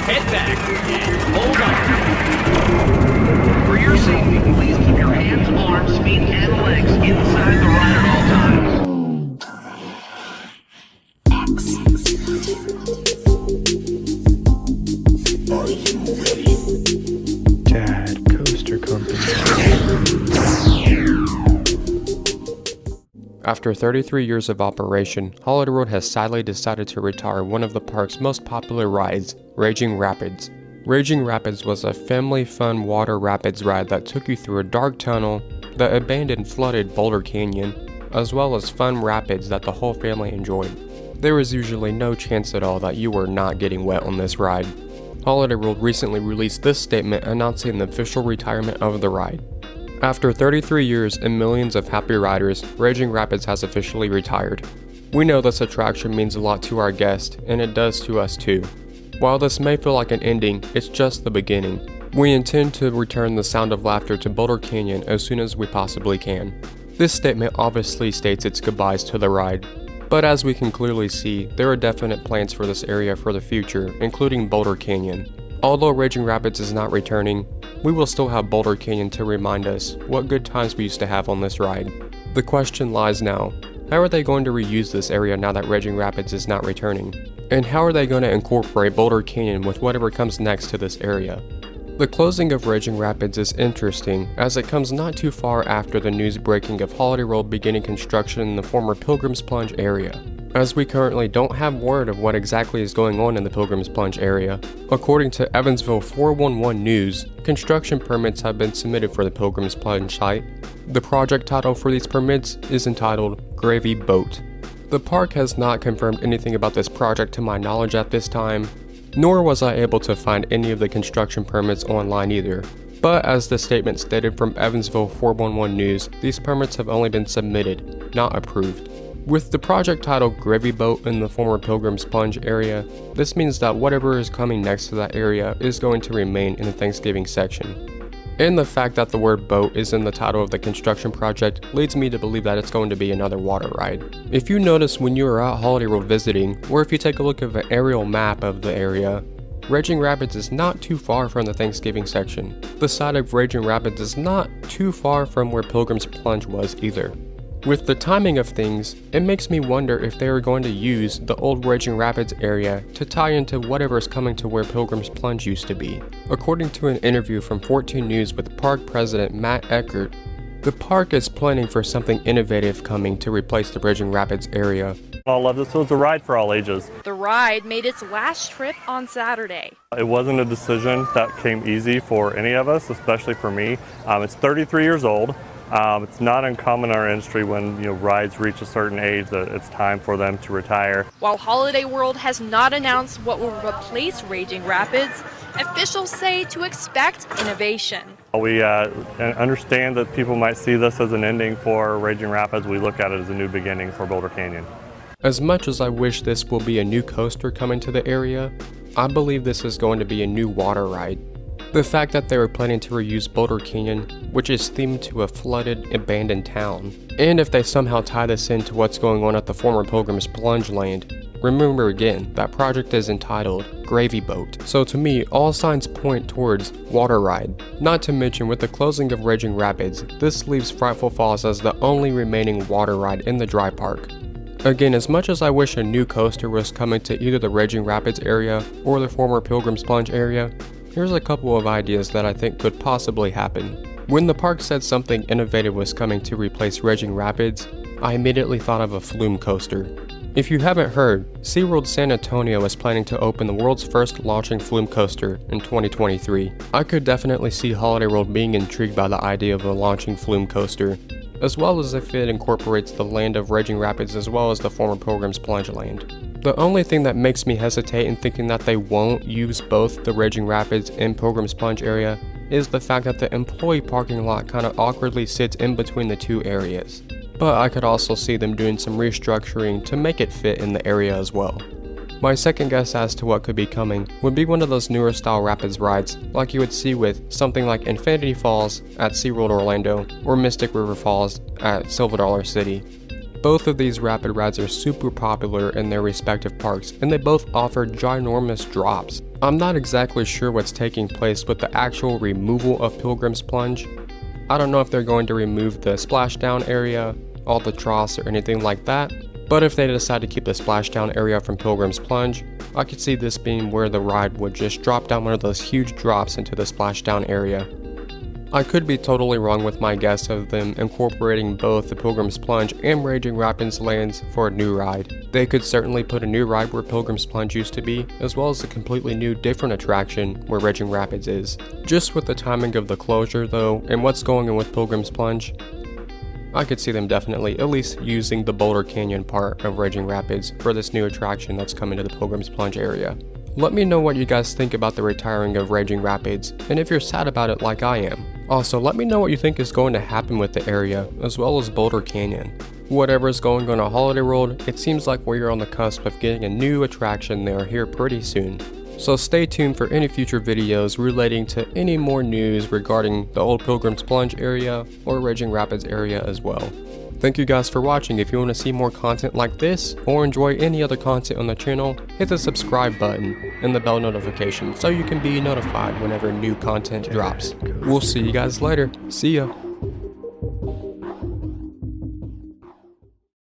Head back and hold on. For your safety, please keep your hands, arms, feet, and legs inside the ride at all times. Dad Coaster Company. After 33 years of operation, Holiday World has sadly decided to retire one of the park's most popular rides, Raging Rapids. Raging Rapids was a family-fun water rapids ride that took you through a dark tunnel, the abandoned flooded Boulder Canyon, as well as fun rapids that the whole family enjoyed. There was usually no chance at all that you were not getting wet on this ride. Holiday World recently released this statement announcing the official retirement of the ride. After 33 years and millions of happy riders, Raging Rapids has officially retired. We know this attraction means a lot to our guests, and it does to us too. While this may feel like an ending, it's just the beginning. We intend to return the sound of laughter to Boulder Canyon as soon as we possibly can. This statement obviously states its goodbyes to the ride. But as we can clearly see, there are definite plans for this area for the future, including Boulder Canyon. Although Raging Rapids is not returning, we will still have Boulder Canyon to remind us what good times we used to have on this ride. The question lies now, how are they going to reuse this area now that Raging Rapids is not returning? And how are they going to incorporate Boulder Canyon with whatever comes next to this area? The closing of Raging Rapids is interesting, as it comes not too far after the news breaking of Holiday World beginning construction in the former Pilgrims Plunge area, as we currently don't have word of what exactly is going on in the Pilgrims Plunge area. According to Evansville 411 News, construction permits have been submitted for the Pilgrims Plunge site. The project title for these permits is entitled Gravy Boat. The park has not confirmed anything about this project to my knowledge at this time, nor was I able to find any of the construction permits online either. But as the statement stated from Evansville 411 News, these permits have only been submitted, not approved. With the project titled Gravy Boat in the former Pilgrims Plunge area, this means that whatever is coming next to that area is going to remain in the Thanksgiving section. And the fact that the word boat is in the title of the construction project leads me to believe that it's going to be another water ride. If you notice when you are out Holiday World visiting, or if you take a look at an aerial map of the area, Raging Rapids is not too far from the Thanksgiving section. The side of Raging Rapids is not too far from where Pilgrims Plunge was either. With the timing of things, it makes me wonder if they are going to use the old Raging Rapids area to tie into whatever is coming to where Pilgrims Plunge used to be. According to an interview from 14 News with park president Matt Eckert, the park is planning for something innovative coming to replace the Raging Rapids area. I love this. So it's a ride for all ages. The ride made its last trip on Saturday. It wasn't a decision that came easy for any of us, especially for me. It's 33 years old. It's not uncommon in our industry when rides reach a certain age that it's time for them to retire. While Holiday World has not announced what will replace Raging Rapids, officials say to expect innovation. We understand that people might see this as an ending for Raging Rapids. We look at it as a new beginning for Boulder Canyon. As much as I wish this will be a new coaster coming to the area, I believe this is going to be a new water ride. The fact that they were planning to reuse Boulder Canyon, which is themed to a flooded, abandoned town, and if they somehow tie this into what's going on at the former Pilgrims Plunge land, remember again, that project is entitled Gravy Boat, so to me, all signs point towards water ride. Not to mention, with the closing of Raging Rapids, this leaves Frightful Falls as the only remaining water ride in the dry park. Again, as much as I wish a new coaster was coming to either the Raging Rapids area or the former Pilgrims Plunge area, here's a couple of ideas that I think could possibly happen. When the park said something innovative was coming to replace Raging Rapids, I immediately thought of a flume coaster. If you haven't heard, SeaWorld San Antonio is planning to open the world's first launching flume coaster in 2023. I could definitely see Holiday World being intrigued by the idea of a launching flume coaster, as well as if it incorporates the land of Raging Rapids as well as the former Pilgrims Plunge land. The only thing that makes me hesitate in thinking that they won't use both the Raging Rapids and Pilgrims Plunge area is the fact that the employee parking lot kind of awkwardly sits in between the two areas. But I could also see them doing some restructuring to make it fit in the area as well. My second guess as to what could be coming would be one of those newer style rapids rides like you would see with something like Infinity Falls at SeaWorld Orlando or Mystic River Falls at Silver Dollar City. Both of these rapid rides are super popular in their respective parks, and they both offer ginormous drops. I'm not exactly sure what's taking place with the actual removal of Pilgrims Plunge. I don't know if they're going to remove the splashdown area, all the troughs, or anything like that, but if they decide to keep the splashdown area from Pilgrims Plunge, I could see this being where the ride would just drop down one of those huge drops into the splashdown area. I could be totally wrong with my guess of them incorporating both the Pilgrims Plunge and Raging Rapids lands for a new ride. They could certainly put a new ride where Pilgrims Plunge used to be, as well as a completely new different attraction where Raging Rapids is. Just with the timing of the closure though, and what's going on with Pilgrims Plunge, I could see them definitely at least using the Boulder Canyon part of Raging Rapids for this new attraction that's coming to the Pilgrims Plunge area. Let me know what you guys think about the retiring of Raging Rapids, and if you're sad about it like I am. Also, let me know what you think is going to happen with the area, as well as Boulder Canyon. Whatever is going on at Holiday World, it seems like we're on the cusp of getting a new attraction there here pretty soon. So stay tuned for any future videos relating to any more news regarding the old Pilgrims Plunge area or Raging Rapids area as well. Thank you guys for watching. If you want to see more content like this or enjoy any other content on the channel, hit the subscribe button and the bell notification so you can be notified whenever new content drops. We'll see you guys later. See ya.